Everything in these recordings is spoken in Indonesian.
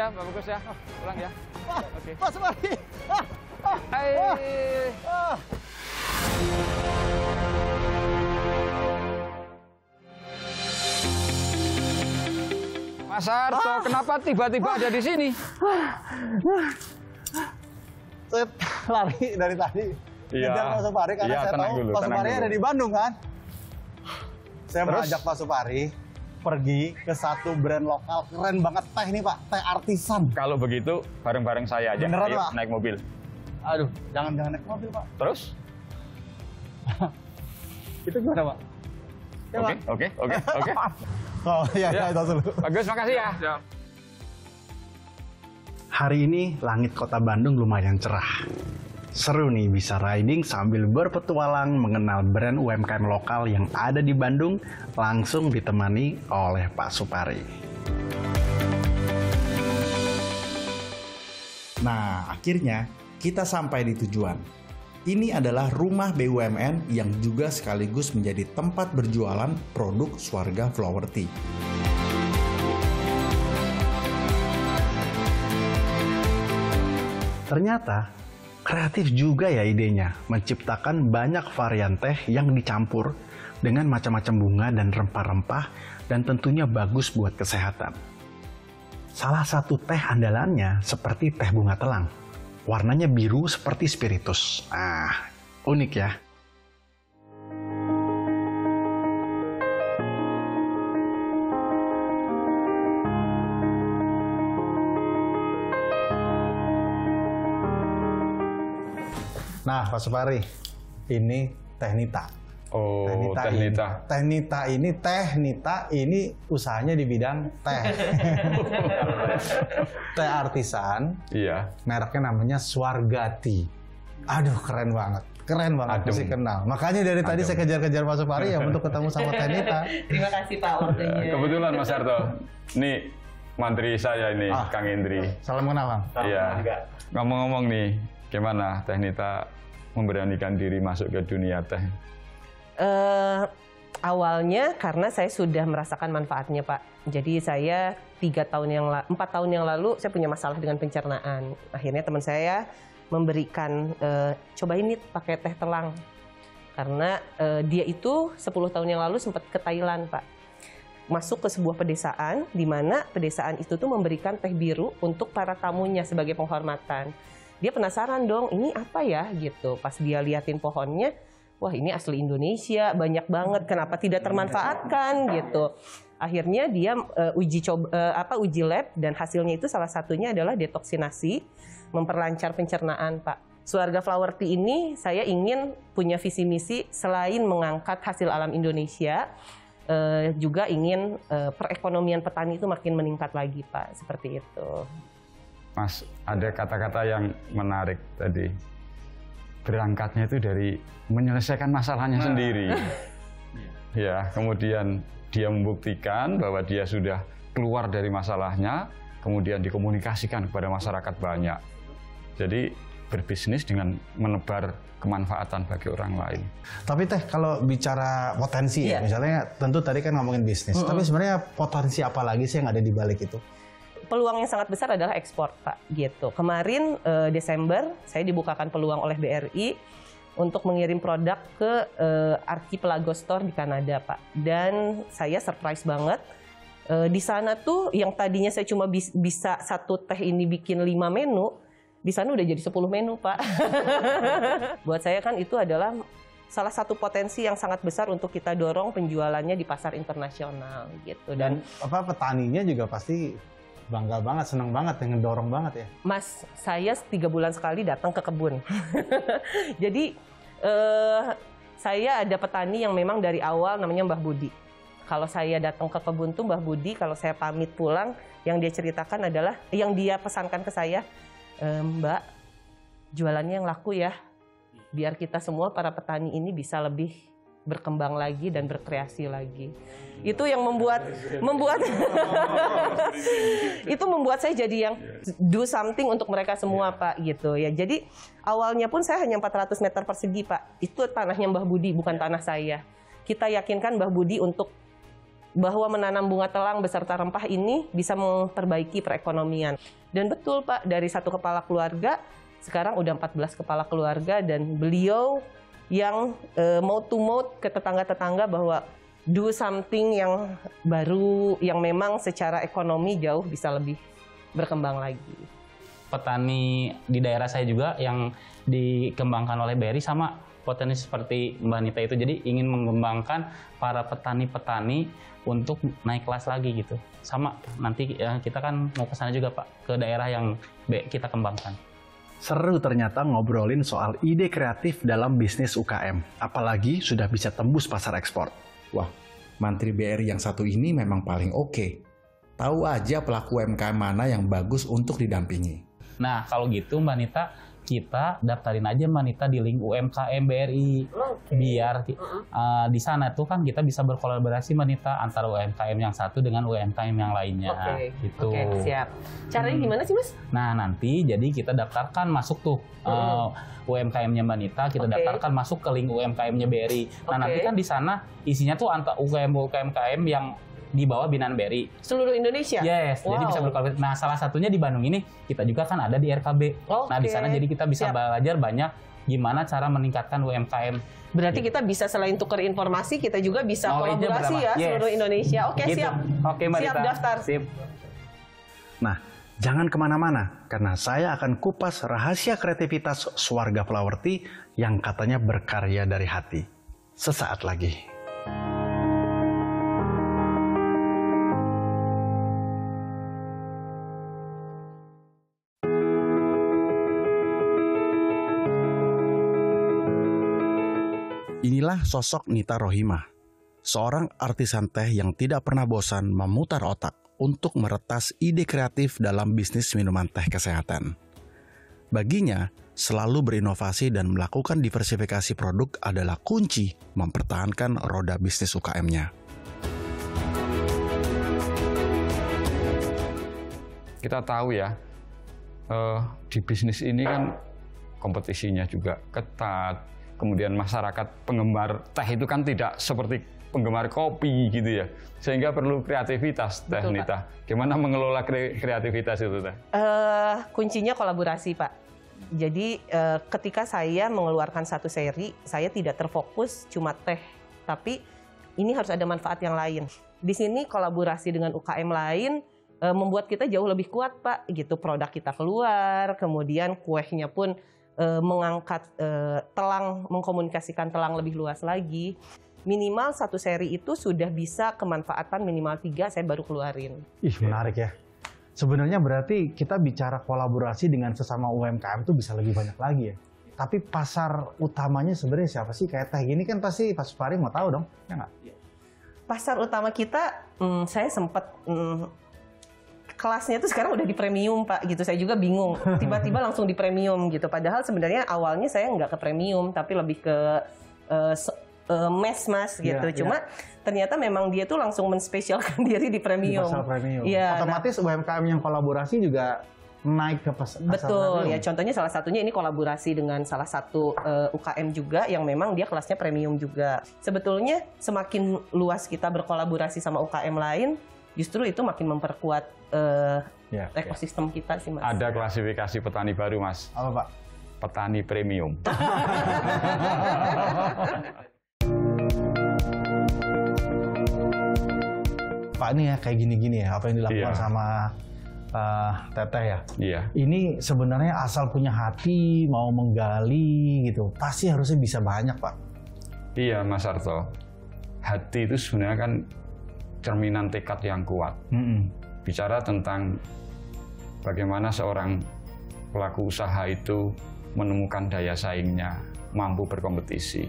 ya, Pak Bagus ya. Pulang ya. Oke. Pak Supari. Hai. Mas Harto, kenapa tiba-tiba ada di sini? Saya lari dari tadi. Iya. Ngejar Pak Supari karena Iya, saya tenang tahu dulu, Pak tenang Supari dulu. ada di Bandung kan. Saya Terus? mengajak Pak Supari pergi ke satu brand lokal keren banget teh nih Pak, teh artisan. Kalau begitu, bareng-bareng saya aja. Beneran, Ayo, Pak? naik mobil. Aduh, jangan naik mobil Pak. Terus? Itu gimana Pak? Ya, Oke, Pak? oke. Oh iya, Ya. itu dulu. Bagus, makasih ya. Hari ini langit kota Bandung lumayan cerah. Seru nih bisa riding sambil berpetualang mengenal brand UMKM lokal yang ada di Bandung langsung ditemani oleh Pak Supari. Nah, akhirnya kita sampai di tujuan. Ini adalah rumah BUMN yang juga sekaligus menjadi tempat berjualan produk Swarga Flower Tea. Ternyata kreatif juga ya idenya, menciptakan banyak varian teh yang dicampur dengan macam-macam bunga dan rempah-rempah dan tentunya bagus buat kesehatan. Salah satu teh andalannya seperti teh bunga telang. Warnanya biru seperti spiritus. Ah, unik ya. Nah, Pak Supari, ini teh Nita. Oh, Teh Nita. Teh Nita ini usahanya di bidang teh. Teh artisan, Iya. mereknya namanya Swarga Tea. Aduh, keren banget. Keren banget, Adem. mesti kenal. Makanya dari tadi Adem. saya kejar-kejar Pak Supari ya untuk ketemu sama Teh Nita. Terima kasih Pak waktunya. Kebetulan Mas Harto, ini mantri saya ini, Ah. Kang Indri. Salam kenal, Bang. Iya. Ngomong-ngomong nih, gimana Teh Nita memberanikan diri masuk ke dunia teh? Awalnya karena saya sudah merasakan manfaatnya Pak. Jadi saya 4 tahun yang lalu saya punya masalah dengan pencernaan. Akhirnya teman saya memberikan coba ini pakai teh telang. Karena dia itu 10 tahun yang lalu sempat ke Thailand Pak. Masuk ke sebuah pedesaan di mana pedesaan itu tuh memberikan teh biru untuk para tamunya sebagai penghormatan. Dia penasaran dong, ini apa ya gitu. Pas dia liatin pohonnya, wah ini asli Indonesia, banyak banget. Kenapa tidak termanfaatkan gitu? Akhirnya dia uji lab dan hasilnya itu salah satunya adalah detoksinasi, memperlancar pencernaan, Pak. Swarga Flower Tea ini saya ingin punya visi misi selain mengangkat hasil alam Indonesia, juga ingin perekonomian petani itu makin meningkat lagi, Pak. Seperti itu. Mas, ada kata-kata yang menarik tadi. Berangkatnya itu dari menyelesaikan masalahnya sendiri. Ya, kemudian dia membuktikan bahwa dia sudah keluar dari masalahnya, kemudian dikomunikasikan kepada masyarakat banyak. Jadi berbisnis dengan menebar kemanfaatan bagi orang lain. Tapi Teh, kalau bicara potensi ya, misalnya tentu tadi kan ngomongin bisnis, tapi sebenarnya potensi apa lagi sih yang ada di balik itu? Peluang yang sangat besar adalah ekspor, Pak. Gitu. Kemarin Desember saya dibukakan peluang oleh BRI untuk mengirim produk ke Archipelago Store di Kanada, Pak. Dan saya surprise banget. Di sana tuh yang tadinya saya cuma bisa satu teh ini bikin 5 menu, di sana udah jadi 10 menu, Pak. Buat saya kan itu adalah salah satu potensi yang sangat besar untuk kita dorong penjualannya di pasar internasional gitu. Dan apa petaninya juga pasti bangga banget, senang banget, dengan dorong banget ya. Mas, saya 3 bulan sekali datang ke kebun. Jadi saya ada petani yang memang dari awal namanya Mbah Budi. Kalau saya datang ke kebun tuh Mbah Budi, kalau saya pamit pulang, yang dia ceritakan adalah, yang dia pesankan ke saya, Mbak, jualannya yang laku ya, biar kita semua para petani ini bisa lebih berkembang lagi dan berkreasi lagi. Itu yang membuat itu membuat saya jadi yang do something untuk mereka semua, Pak, gitu ya. Jadi awalnya pun saya hanya 400 meter persegi, Pak. Itu tanahnya Mbah Budi, bukan tanah saya. Kita yakinkan Mbah Budi untuk bahwa menanam bunga telang beserta rempah ini bisa memperbaiki perekonomian. Dan betul Pak, dari 1 kepala keluarga, sekarang udah 14 kepala keluarga, dan beliau yang mouth to mouth ke tetangga-tetangga bahwa do something yang baru, yang memang secara ekonomi jauh bisa lebih berkembang lagi. Petani di daerah saya juga yang dikembangkan oleh BRI sama potensi seperti Mbak Nita itu, jadi ingin mengembangkan para petani-petani untuk naik kelas lagi gitu. Sama nanti kita kan mau ke sana juga Pak, ke daerah yang kita kembangkan. Seru ternyata ngobrolin soal ide kreatif dalam bisnis UKM, apalagi sudah bisa tembus pasar ekspor. Wah, Mantri BRI yang satu ini memang paling oke. Tahu aja pelaku UMKM mana yang bagus untuk didampingi. Nah, kalau gitu Mbak Nita, kita daftarin aja Mbak Nita di link UMKM BRI. Biar di sana tuh kan kita bisa berkolaborasi Mbak Nita antara UMKM yang satu dengan UMKM yang lainnya. Gitu. Oke, siap. Caranya gimana sih Mas? Nah, nanti jadi kita daftarkan masuk tuh UMKM-nya Mbak Nita, kita daftarkan masuk ke link UMKM-nya BRI. Nah, nanti kan di sana isinya tuh antara UMKM yang di bawah binaan BRI. Seluruh Indonesia? Yes, jadi bisa berkolaborasi. Nah, salah satunya di Bandung ini, kita juga kan ada di RKB. Nah, di sana jadi kita bisa belajar banyak gimana cara meningkatkan UMKM. Berarti kita bisa selain tukar informasi, kita juga bisa kolaborasi ya, seluruh Indonesia. Oke, gitu. Siap. Oke, Mbak Nita. Siap daftar. Sip. Nah, jangan kemana-mana, karena saya akan kupas rahasia kreativitas Swarga Flower Tea yang katanya berkarya dari hati. Sesaat lagi. Inilah sosok Nita Rohimah, seorang artisan teh yang tidak pernah bosan memutar otak untuk meretas ide kreatif dalam bisnis minuman teh kesehatan. Baginya, selalu berinovasi dan melakukan diversifikasi produk adalah kunci mempertahankan roda bisnis UKM-nya. Kita tahu ya, di bisnis ini kan kompetisinya juga ketat. Kemudian masyarakat penggemar teh itu kan tidak seperti penggemar kopi gitu ya, sehingga perlu kreativitas Teh Nita. Gimana mengelola kreativitas itu Teh? Kuncinya kolaborasi Pak. Jadi ketika saya mengeluarkan satu seri, saya tidak terfokus cuma teh, tapi ini harus ada manfaat yang lain. Di sini kolaborasi dengan UKM lain membuat kita jauh lebih kuat Pak. Gitu, produk kita keluar, kemudian kuehnya pun mengangkat telang, mengkomunikasikan telang lebih luas lagi. Minimal satu seri itu sudah bisa kemanfaatan minimal 3 saya baru keluarin. Ih, menarik ya. Sebenarnya berarti kita bicara kolaborasi dengan sesama UMKM itu bisa lebih banyak lagi ya. Tapi pasar utamanya sebenarnya siapa sih? Kayak teh gini kan pasti Pak Supari mau tahu dong, ya nggak? Pasar utama kita, saya sempat kelasnya itu sekarang udah di premium Pak, gitu. Saya juga bingung, tiba-tiba langsung di premium gitu. Padahal sebenarnya awalnya saya nggak ke premium, tapi lebih ke mass gitu. Cuma ternyata memang dia tuh langsung menspesialkan diri di premium. Di pasar premium. Ya, otomatis UMKM yang kolaborasi juga naik ke pasar betul premium. Ya, contohnya salah satunya ini kolaborasi dengan salah satu UKM juga yang memang dia kelasnya premium juga. Sebetulnya semakin luas kita berkolaborasi sama UKM lain, justru itu makin memperkuat ekosistem kita sih Mas. Ada klasifikasi petani baru Mas. Apa Pak? Petani premium. Pak, ini ya kayak gini-gini ya, apa yang dilakukan sama Teteh ya. Iya. Ini sebenarnya asal punya hati, mau menggali gitu, pasti harusnya bisa banyak Pak. Iya Mas Arto. Hati itu sebenarnya kan cerminan tekad yang kuat. Bicara tentang bagaimana seorang pelaku usaha itu menemukan daya saingnya, mampu berkompetisi.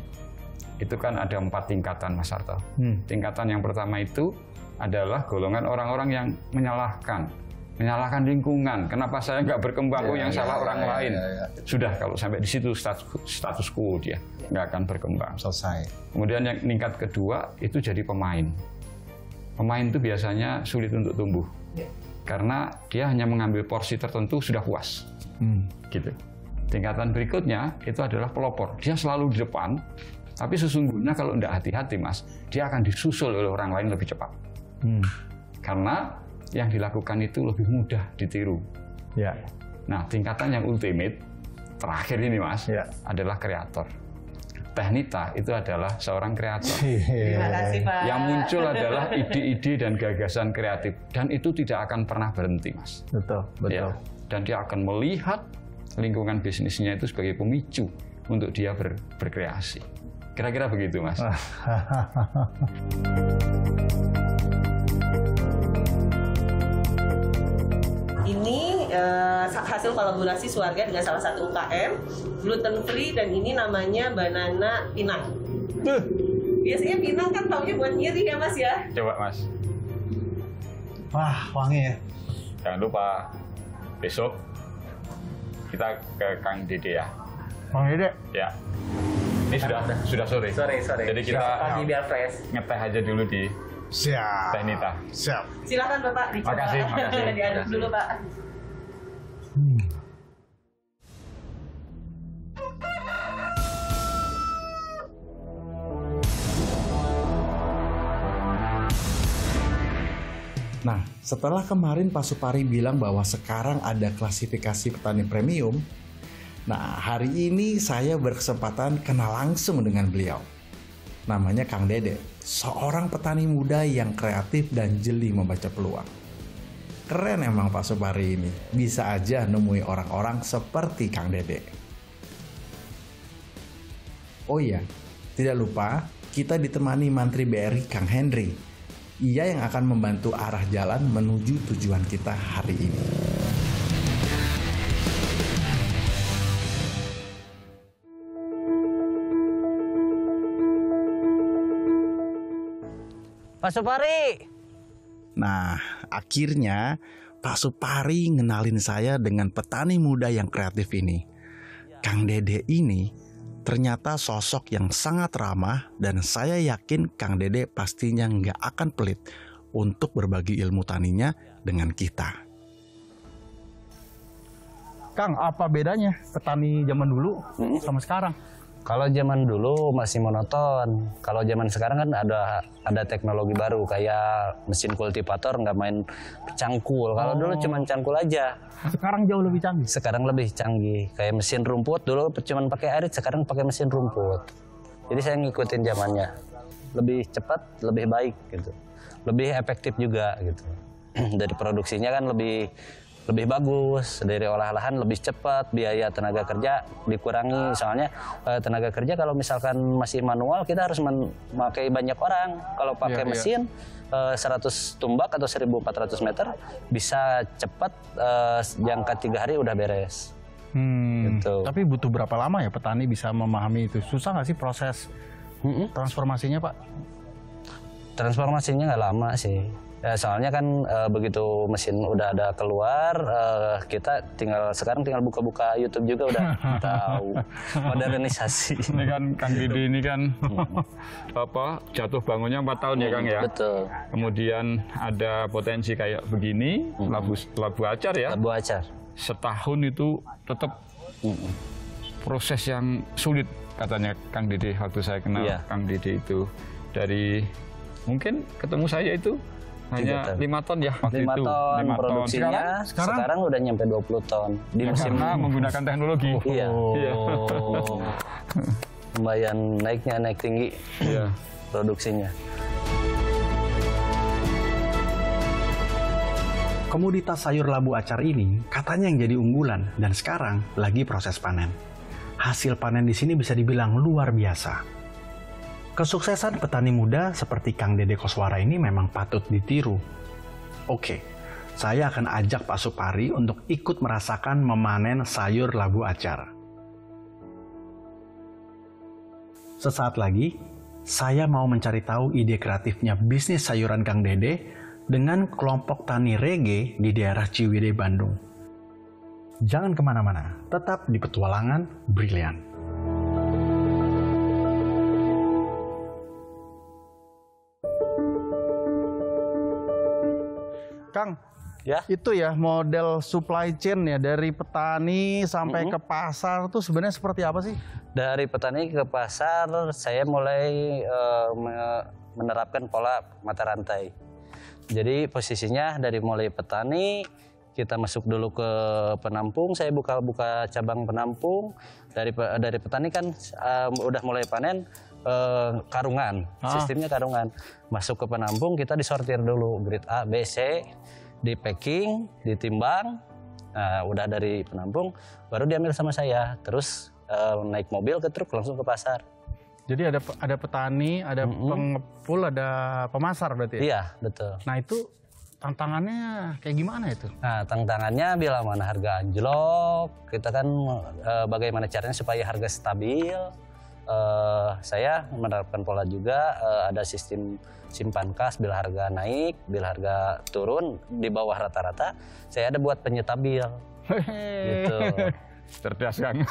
Itu kan ada 4 tingkatan Mas Arto. Tingkatan yang pertama itu adalah golongan orang-orang yang menyalahkan lingkungan. Kenapa saya nggak berkembang? Yang salah orang lain. Sudah, kalau sampai di situ status quo dia nggak akan berkembang. Selesai. Kemudian yang tingkat kedua itu jadi pemain. Pemain itu biasanya sulit untuk tumbuh. Karena dia hanya mengambil porsi tertentu sudah puas. Gitu. Tingkatan berikutnya itu adalah pelopor. Dia selalu di depan, tapi sesungguhnya kalau tidak hati-hati Mas, dia akan disusul oleh orang lain lebih cepat. Karena yang dilakukan itu lebih mudah ditiru. Ya. Nah, tingkatan yang ultimate terakhir ini Mas adalah kreator. Teh-Nita itu adalah seorang kreator. Terima kasih Pak. Yang muncul adalah ide-ide dan gagasan kreatif, dan itu tidak akan pernah berhenti, Mas. Betul. Ya, dan dia akan melihat lingkungan bisnisnya itu sebagai pemicu untuk dia berkreasi. Kira-kira begitu, Mas. Ini hasil kolaborasi Suwarga dengan salah satu UKM, gluten free, dan ini namanya banana pinang. Biasanya pinang kan taunya buat nyiri ya Mas ya? Coba Mas. Wah, wangi ya. Jangan lupa besok kita ke Kang Dede ya. Kang Dede? Ya. Ini sudah sore. Sore. Jadi kita pagi biar fresh. ngeteh aja dulu di Siap. Teh-Nita. Siap. Silakan Bapak dicoba. Makasih. Diaduk dulu Pak. Nah, setelah kemarin Pak Supari bilang bahwa sekarang ada klasifikasi petani premium, nah hari ini saya berkesempatan kenal langsung dengan beliau. Namanya Kang Dede, seorang petani muda yang kreatif dan jeli membaca peluang. Keren emang Pak Supari ini, bisa aja nemui orang-orang seperti Kang Dede. Oh iya, tidak lupa kita ditemani Mantri BRI Kang Henry. Ia yang akan membantu arah jalan menuju tujuan kita hari ini. Pak Supari. Nah, akhirnya Pak Supari ngenalin saya dengan petani muda yang kreatif ini. Kang Dede ini ternyata sosok yang sangat ramah, dan saya yakin Kang Dede pastinya nggak akan pelit untuk berbagi ilmu taninya dengan kita. Kang, apa bedanya petani zaman dulu sama sekarang? Kalau zaman dulu masih monoton. Kalau zaman sekarang kan ada teknologi baru kayak mesin kultivator nggak main cangkul. Kalau dulu cuma cangkul aja. Sekarang jauh lebih canggih. Sekarang lebih canggih. Kayak mesin rumput dulu cuma pakai arit, sekarang pakai mesin rumput. Jadi saya ngikutin zamannya. Lebih cepat, lebih baik gitu. Lebih efektif juga gitu. Dari produksinya kan lebih bagus, dari olah lahan lebih cepat, biaya tenaga kerja dikurangi. Soalnya tenaga kerja kalau misalkan masih manual kita harus memakai banyak orang. Kalau pakai mesin 100 tumbak atau 1400 meter bisa cepat, jangka 3 hari udah beres. Gitu. Tapi butuh berapa lama ya petani bisa memahami itu? Susah nggak sih proses transformasinya Pak? Transformasinya nggak lama sih. Ya, soalnya kan begitu mesin udah ada keluar, kita sekarang tinggal buka-buka YouTube juga udah tahu modernisasi. Ini kan Kang Dede ini kan jatuh bangunnya 4 tahun ya Kang ya. Betul. Kemudian ada potensi kayak begini, labu acar ya. Labu acar. Setahun itu tetap proses yang sulit katanya Kang Dede waktu saya kenal Kang Dede itu. Dari mungkin ketemu saya itu hanya 5 ton ya waktu 5 itu. ton produksinya, sekarang udah nyampe 20 ton. Di musim karena menggunakan teknologi. Iya. Lumayan naik tinggi produksinya. Komoditas sayur labu acar ini katanya yang jadi unggulan, dan sekarang lagi proses panen. Hasil panen di sini bisa dibilang luar biasa. Kesuksesan petani muda seperti Kang Dede Koswara ini memang patut ditiru. Oke, saya akan ajak Pak Supari untuk ikut merasakan memanen sayur labu acar. Sesaat lagi, saya mau mencari tahu ide kreatifnya bisnis sayuran Kang Dede dengan kelompok tani reggae di daerah Ciwidey, Bandung. Jangan kemana-mana, tetap di Petualangan Brilian. Kang, Ya. itu ya model supply chain ya dari petani sampai ke pasar tuh sebenarnya seperti apa sih? Dari petani ke pasar, saya mulai menerapkan pola mata rantai. Jadi posisinya dari mulai petani, kita masuk dulu ke penampung. Saya buka cabang penampung. Dari petani kan udah mulai panen, karungan. Sistemnya karungan. Masuk ke penampung, kita disortir dulu. Grade A, B, C, di packing, ditimbang. Nah, udah dari penampung, baru diambil sama saya. Terus naik mobil ke truk langsung ke pasar. Jadi ada petani, ada pengepul, ada pemasar berarti ya? Iya, betul. Nah itu tantangannya kayak gimana itu? Nah, tantangannya bila mana harga anjlok, kita kan bagaimana caranya supaya harga stabil. Saya menerapkan pola juga, ada sistem simpan kas bila harga naik, bila harga turun di bawah rata-rata, saya ada buat penyetabil. Gitu. Cerdas Kang. Ya.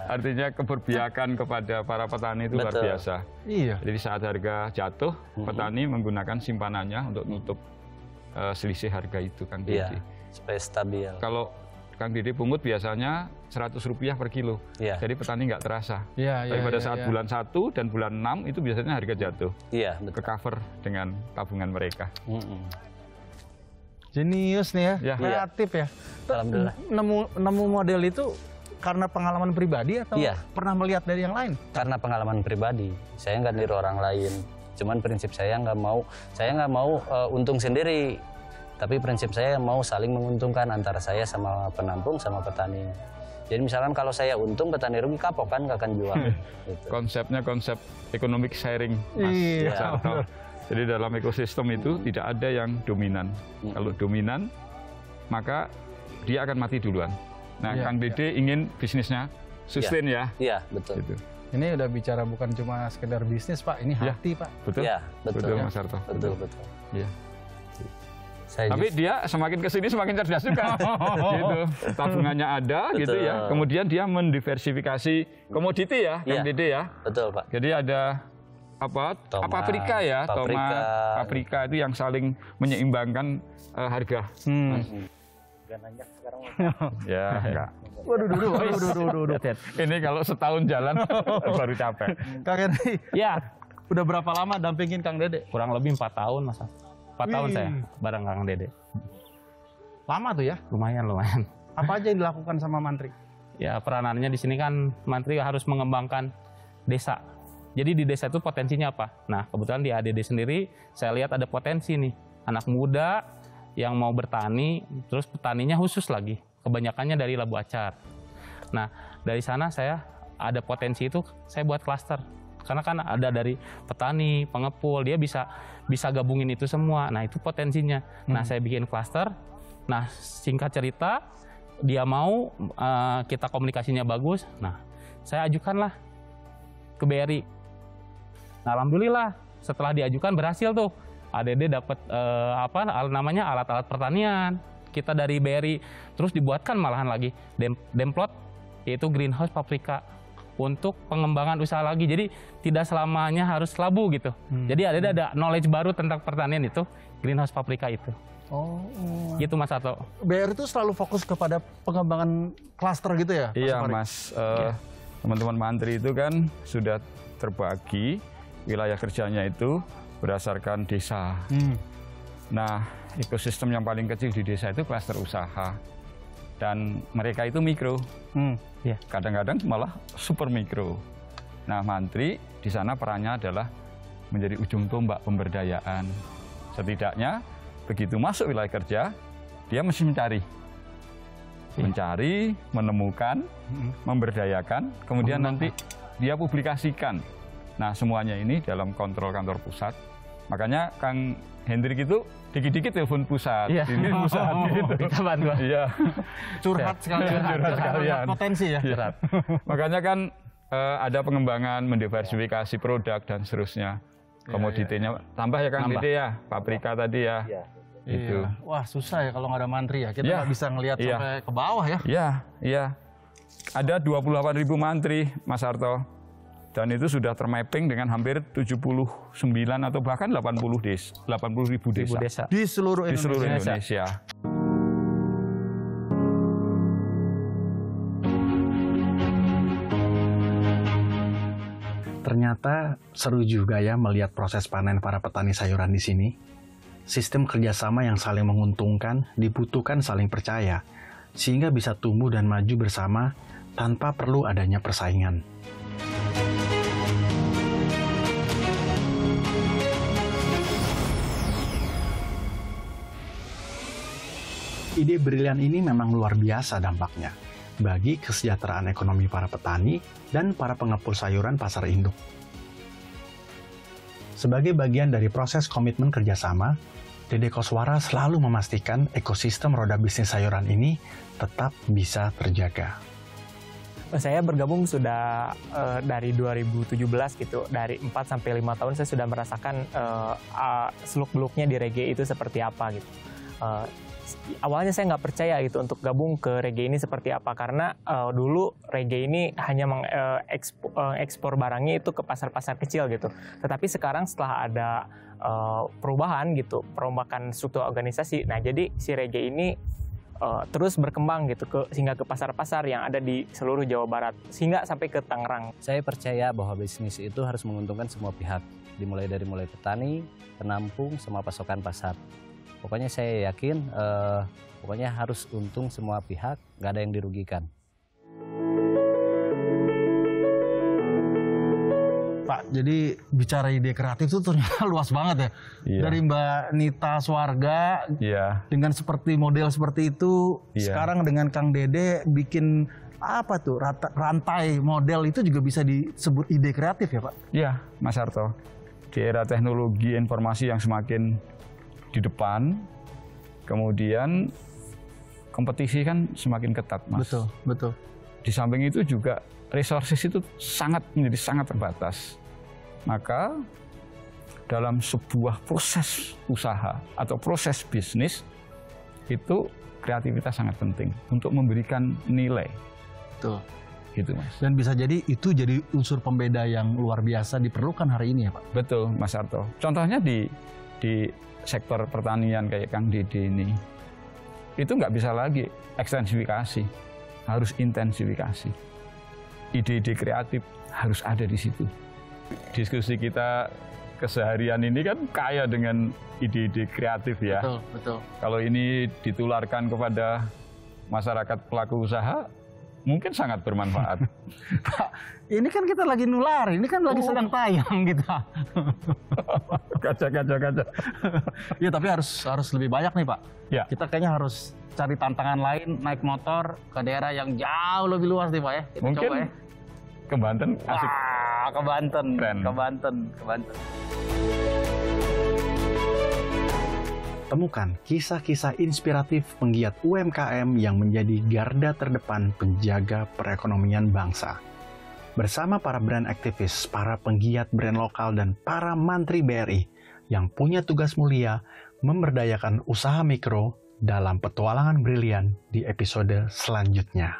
Artinya keberpihakan kepada para petani itu luar Betul. biasa. Iya. Jadi saat harga jatuh, petani menggunakan simpanannya untuk nutup selisih harga itu, Kang Iya, Dede. supaya stabil. Kalau Kang Dede pungut biasanya Rp100 per kilo. Iya. Jadi petani nggak terasa. Iya, Tapi pada iya, saat iya. bulan 1 dan bulan 6 itu biasanya harga jatuh. Iya, Ke betul. cover dengan tabungan mereka. Jenius nih ya, Ya. kreatif ya. Alhamdulillah. Nemu model itu karena pengalaman pribadi atau Iya. pernah melihat dari yang lain? Karena pengalaman pribadi, saya nggak niru orang lain. Cuman prinsip saya nggak mau untung sendiri. Tapi prinsip saya mau saling menguntungkan antara saya sama penampung sama petani. Jadi misalkan kalau saya untung, petani rugi, kapok kan nggak akan jual. Gitu. Konsepnya konsep economic sharing, Mas Iya, Sarto. Jadi dalam ekosistem itu tidak ada yang dominan. Kalau dominan, maka dia akan mati duluan. Nah, Iya, Kang Dede ingin bisnisnya sustain ya. Iya, betul. Gitu. Ini udah bicara bukan cuma sekedar bisnis Pak, ini Ya. hati Pak. Betul? Iya, betul. Mas Sarto. Betul, betul. Iya. Saya Tapi dia semakin kesini semakin cerdas juga. Gitu. Tabungannya ada gitu Betul. ya. Kemudian dia mendiversifikasi komoditi ya, Kang Iya. Dede ya. betul, Pak. Jadi ada apa? Tomat, paprika ya, paprika. tomat, paprika itu yang saling menyeimbangkan harga. Ya, enggak. Waduh. Ini kalau setahun jalan baru capek. Kang Henry, Ya, udah berapa lama dampingin Kang Dede? kurang lebih 4 tahun, Mas. 4 tahun Wih. saya bareng Kang Dede. Lama tuh ya. Lumayan. Apa aja yang dilakukan sama Mantri? Ya, peranannya di sini kan Mantri harus mengembangkan desa. Jadi di desa itu potensinya apa? Nah, kebetulan di ADD sendiri saya lihat ada potensi nih. Anak muda yang mau bertani, terus petaninya khusus lagi. Kebanyakannya dari Labu Acar. Nah, dari sana saya ada potensi itu saya buat klaster. Karena kan ada dari petani, pengepul, dia bisa gabungin itu semua. Nah, itu potensinya. Nah, saya bikin klaster. Nah, singkat cerita, dia mau, kita komunikasinya bagus. Nah, saya ajukanlah ke BRI. Nah, alhamdulillah setelah diajukan berhasil tuh. ADD dapat namanya alat-alat pertanian. Kita dari BRI terus dibuatkan malahan lagi demplot, yaitu greenhouse paprika untuk pengembangan usaha lagi. Jadi tidak selamanya harus labu gitu. Jadi ada knowledge baru tentang pertanian itu, greenhouse paprika itu. Oh. Gitu Mas Sarto. BR itu selalu fokus kepada pengembangan klaster gitu ya? Iya, Supari? Mas. Teman-teman Mantri itu kan sudah terbagi wilayah kerjanya itu berdasarkan desa. Nah, ekosistem yang paling kecil di desa itu klaster usaha. Dan mereka itu mikro. Iya. Kadang-kadang malah super mikro. Nah, Mantri di sana perannya adalah menjadi ujung tombak pemberdayaan. Setidaknya begitu masuk wilayah kerja, dia mesti mencari. Mencari, menemukan, memberdayakan, kemudian nanti dia publikasikan. Nah, semuanya ini dalam kontrol kantor pusat. Makanya Kang Hendrik itu dikit-dikit telepon pusat. Iya. Ini pusat gitu. Kita bantu. Iya. Curhat sekalian. Curhat sekalian. Potensi ya? Iya. Makanya kan ada pengembangan, mendiversifikasi produk dan seterusnya. Komoditinya tambah ya Kang Tambah. Dede ya, paprika tadi ya. Itu. Iya. Wah susah ya kalau nggak ada Mantri ya. Kita Iya. nggak bisa ngelihat Iya. sampai ke bawah ya. Iya, iya. Ada 28.000 mantri, Mas Sarto. Dan itu sudah termapping dengan hampir 79 atau bahkan 80 desa, 80.000 desa. Desa. Di seluruh Di Indonesia. seluruh Indonesia. Ternyata seru juga ya melihat proses panen para petani sayuran di sini. Sistem kerjasama yang saling menguntungkan dibutuhkan saling percaya, sehingga bisa tumbuh dan maju bersama tanpa perlu adanya persaingan. Ide brilian ini memang luar biasa dampaknya bagi kesejahteraan ekonomi para petani dan para pengepul sayuran pasar induk. Sebagai bagian dari proses komitmen kerjasama, Dede Koswara selalu memastikan ekosistem roda bisnis sayuran ini tetap bisa terjaga. Saya bergabung sudah dari 2017 gitu, dari 4-5 tahun saya sudah merasakan seluk-beluknya di reggae itu seperti apa gitu. Awalnya saya nggak percaya gitu untuk gabung ke reggae ini seperti apa, karena dulu reggae ini hanya mengekspor barangnya itu ke pasar-pasar kecil gitu. Tetapi sekarang setelah ada perubahan gitu, perombakan struktur organisasi, nah jadi si reggae ini terus berkembang gitu sehingga ke pasar-pasar yang ada di seluruh Jawa Barat, sehingga sampai ke Tangerang. Saya percaya bahwa bisnis itu harus menguntungkan semua pihak, dimulai dari petani, penampung, sama pasokan pasar. Pokoknya saya yakin, pokoknya harus untung semua pihak, nggak ada yang dirugikan. Pak, jadi bicara ide kreatif itu ternyata luas banget ya. Iya. Dari Mbak Nita Swarga, Iya. dengan seperti model seperti itu, Iya. sekarang dengan Kang Dede bikin apa tuh, rantai model itu juga bisa disebut ide kreatif ya Pak? Iya, Mas Harto. Di era teknologi informasi yang semakin di depan, kemudian kompetisi kan semakin ketat, Mas. Betul, betul. Di samping itu juga resources itu menjadi sangat terbatas. Maka dalam sebuah proses usaha atau proses bisnis itu kreativitas sangat penting untuk memberikan nilai. Betul. Gitu, Mas. Dan bisa jadi itu jadi unsur pembeda yang luar biasa diperlukan hari ini ya Pak? Betul, Mas Harto. Contohnya di sektor pertanian kayak Kang Dede ini, itu nggak bisa lagi ekstensifikasi, harus intensifikasi. Ide-ide kreatif harus ada di situ. Diskusi kita keseharian ini kan kaya dengan ide-ide kreatif ya. Betul, betul. Kalau ini ditularkan kepada masyarakat pelaku usaha, mungkin sangat bermanfaat. Pak, ini kan kita lagi nular, ini kan lagi sedang tayang kita. Kaca. Ya tapi harus lebih banyak nih Pak. Ya. Kita kayaknya harus cari tantangan lain, naik motor ke daerah yang jauh lebih luas nih Pak ya. Kita Mungkin coba ya. ke Banten asik. Wah, ke Banten, Keren. ke Banten. Temukan kisah-kisah inspiratif penggiat UMKM yang menjadi garda terdepan penjaga perekonomian bangsa. Bersama para brand aktivis, para penggiat brand lokal, dan para mantri BRI yang punya tugas mulia memberdayakan usaha mikro dalam petualangan brilian di episode selanjutnya.